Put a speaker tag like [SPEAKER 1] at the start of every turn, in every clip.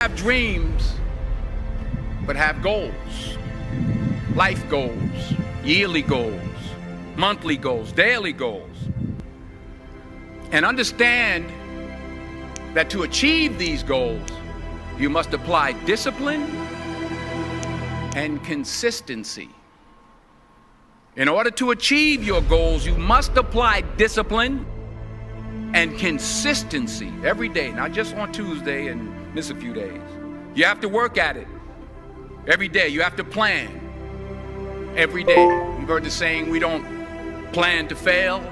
[SPEAKER 1] Have dreams, but have goals. Life goals, yearly goals, monthly goals, daily goals. And understand that to achieve these goals, you must apply discipline and consistency. In order to achieve your goals, you must apply discipline and consistency every day, not just on Tuesday and miss a few days. You have to work at it every day. You have to plan every day. You've heard the saying, we don't plan to fail,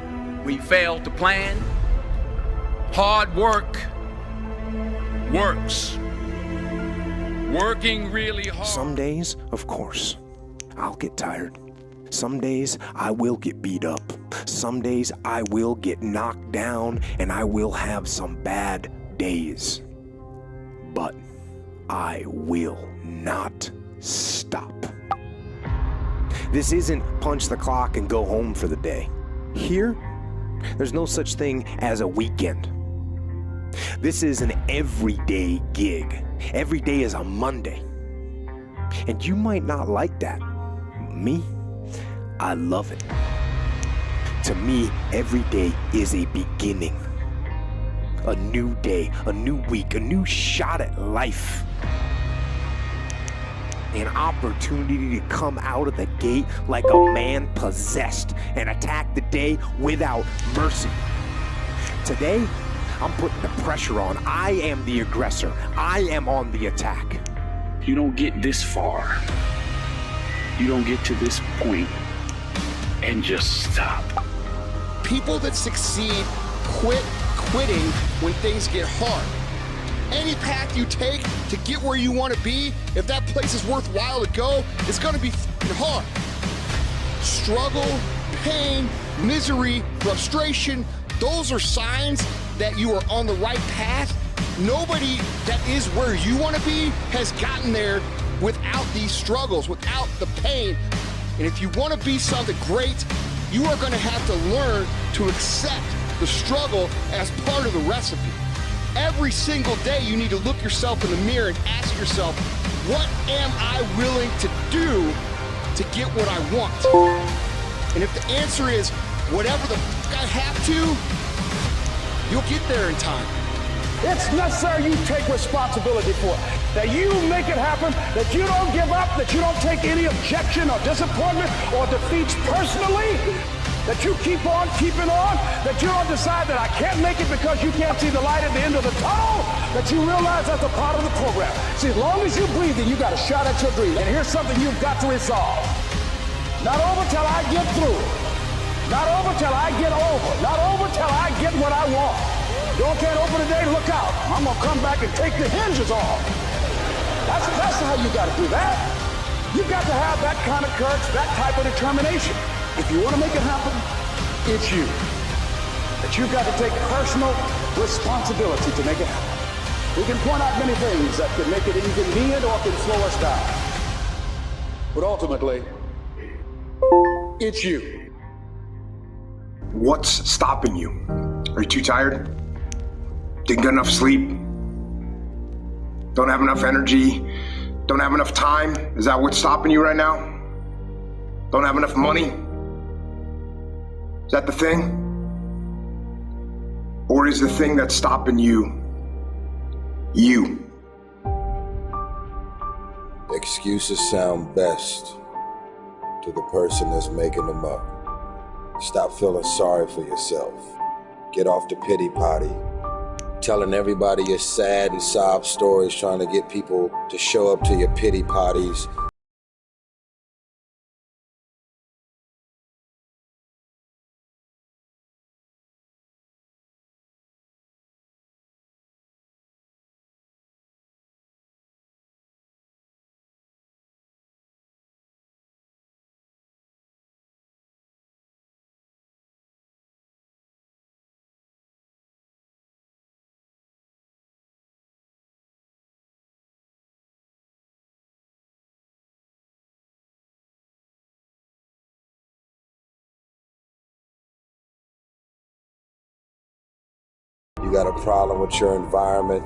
[SPEAKER 1] we fail to plan. Hard work works. Working really hard.
[SPEAKER 2] Some days, of course, I'll get tired. Some days I will get beat up. Some days I will get knocked down, and I will have some bad days. But I will not stop. This isn't punch the clock and go home for the day. Here, there's no such thing as a weekend. This is an everyday gig. Every day is a Monday. And you might not like that. Me, I love it. To me, every day is a beginning. A new day, a new week, a new shot at life. An opportunity to come out of the gate like a man possessed and attack the day without mercy. Today, I'm putting the pressure on. I am the aggressor. I am on the attack.
[SPEAKER 3] You don't get this far. You don't get to this point and just stop.
[SPEAKER 4] People that succeed quitting when things get hard. Any path you take to get where you want to be, if that place is worthwhile to go, it's going to be hard. Struggle, pain, misery, frustration, those are signs that you are on the right path. Nobody that is where you want to be has gotten there without these struggles, without the pain. And if you want to be something great, you are going to have to learn to accept the struggle as part of the recipe. Every single day you need to look yourself in the mirror and ask yourself, what am I willing to do to get what I want? And if the answer is, whatever the I have to, you'll get there in time.
[SPEAKER 5] It's necessary you take responsibility for it. That you make it happen, that you don't give up, that you don't take any objection or disappointment or defeats personally, that you keep on keeping on, that you don't decide that I can't make it because you can't see the light at the end of the tunnel, that you realize that's a part of the program. See, as long as you're breathing, you got a shot at your dream. And here's something you've got to resolve. Not over till I get through. Not over till I get over. Not over till I get what I want. Door can't open today, look out. I'm gonna come back and take the hinges off. That's how you gotta do that. You got to have that kind of courage, that type of determination. If you want to make it happen, it's you. But you've got to take personal responsibility to make it happen. We can point out many things that can make it inconvenient or can slow us down. But ultimately, it's you.
[SPEAKER 6] What's stopping you? Are you too tired? Didn't get enough sleep? Don't have enough energy? Don't have enough time? Is that what's stopping you right now? Don't have enough money? Is that the thing? Or is the thing that's stopping you, you?
[SPEAKER 7] Excuses sound best to the person that's making them up. Stop feeling sorry for yourself. Get off the pity potty. Telling everybody your sad and sob stories, trying to get people to show up to your pity potties. You got a problem with your environment,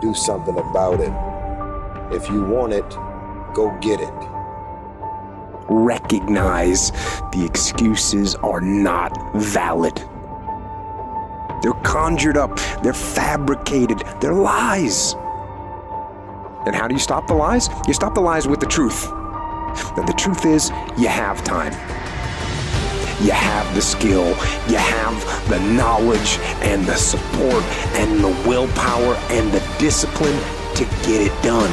[SPEAKER 7] do something about it. If you want it, go get it.
[SPEAKER 2] Recognize the excuses are not valid. They're conjured up, they're fabricated, they're lies. And how do you stop the lies? You stop the lies with the truth. And the truth is, you have time. You have the skill, you have the knowledge and the support and the willpower and the discipline to get it done.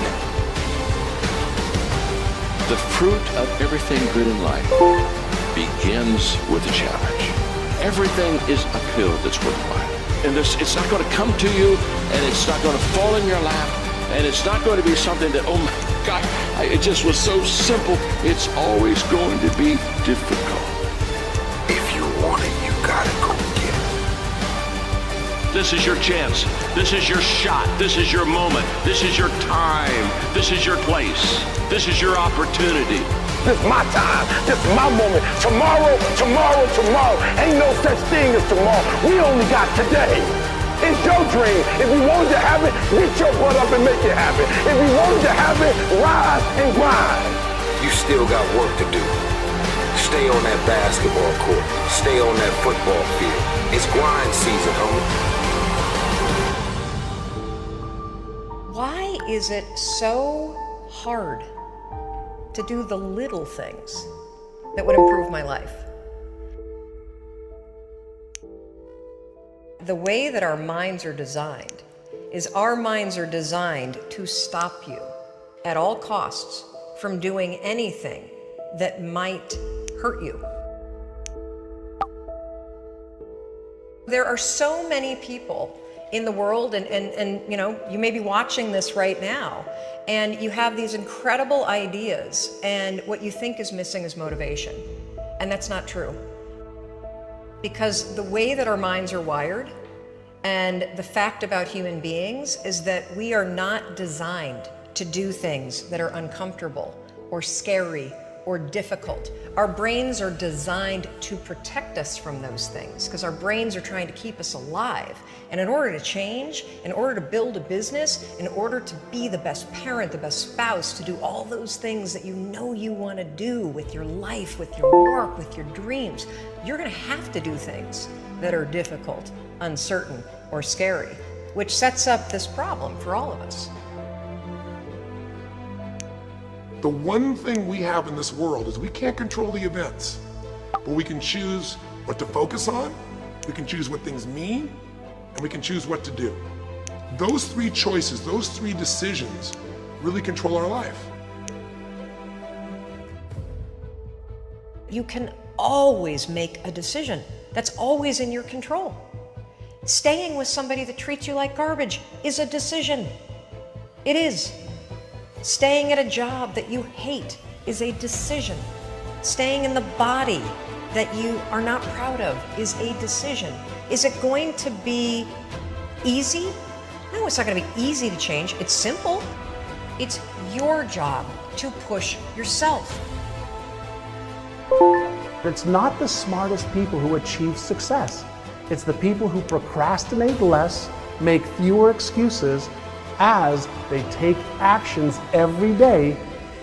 [SPEAKER 8] The fruit of everything good in life begins with a challenge. Everything is uphill that's worthwhile. And it's not going to come to you, and it's not going to fall in your lap, and it's not going to be something that, oh my God, it just was so simple. It's always going to be difficult.
[SPEAKER 7] If you want it, you gotta go get it.
[SPEAKER 8] This is your chance. This is your shot. This is your moment. This is your time. This is your place. This is your opportunity.
[SPEAKER 5] This is my time. This is my moment. Tomorrow. Ain't no such thing as tomorrow. We only got today. It's your dream. If you wanted to have it, get your butt up and make it happen. If you wanted to have it, rise and grind.
[SPEAKER 7] You still got work to do. Stay on that basketball court. Stay on that football field. It's grind season, homie.
[SPEAKER 9] Why is it so hard to do the little things that would improve my life? The way that our minds are designed is our minds are designed to stop you at all costs from doing anything that might hurt you. There are so many people in the world, and you know, you may be watching this right now, and you have these incredible ideas, and what you think is missing is motivation. And that's not true. Because the way that our minds are wired, and the fact about human beings, is that we are not designed to do things that are uncomfortable or scary or difficult. Our brains are designed to protect us from those things because our brains are trying to keep us alive. And in order to change, in order to build a business, in order to be the best parent, the best spouse, to do all those things that you know you want to do with your life, with your work, with your dreams, you're going to have to do things that are difficult, uncertain, or scary, which sets up this problem for all of us.
[SPEAKER 10] The one thing we have in this world is we can't control the events, but we can choose what to focus on, we can choose what things mean, and we can choose what to do. Those three choices, those three decisions really control our life.
[SPEAKER 9] You can always make a decision. That's always in your control. Staying with somebody that treats you like garbage is a decision. It is. Staying at a job that you hate is a decision. Staying in the body that you are not proud of is a decision. Is it going to be easy? No, it's not going to be easy to change. It's simple. It's your job to push yourself.
[SPEAKER 11] It's not the smartest people who achieve success. It's the people who procrastinate less, make fewer excuses, as they take actions every day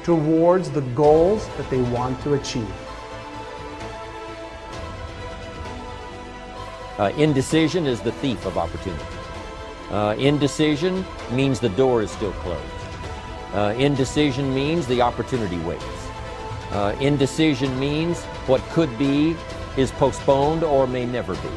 [SPEAKER 11] towards the goals that they want to achieve.
[SPEAKER 12] Indecision is the thief of opportunity. Indecision means the door is still closed. Indecision means the opportunity waits. Indecision means what could be is postponed or may never be.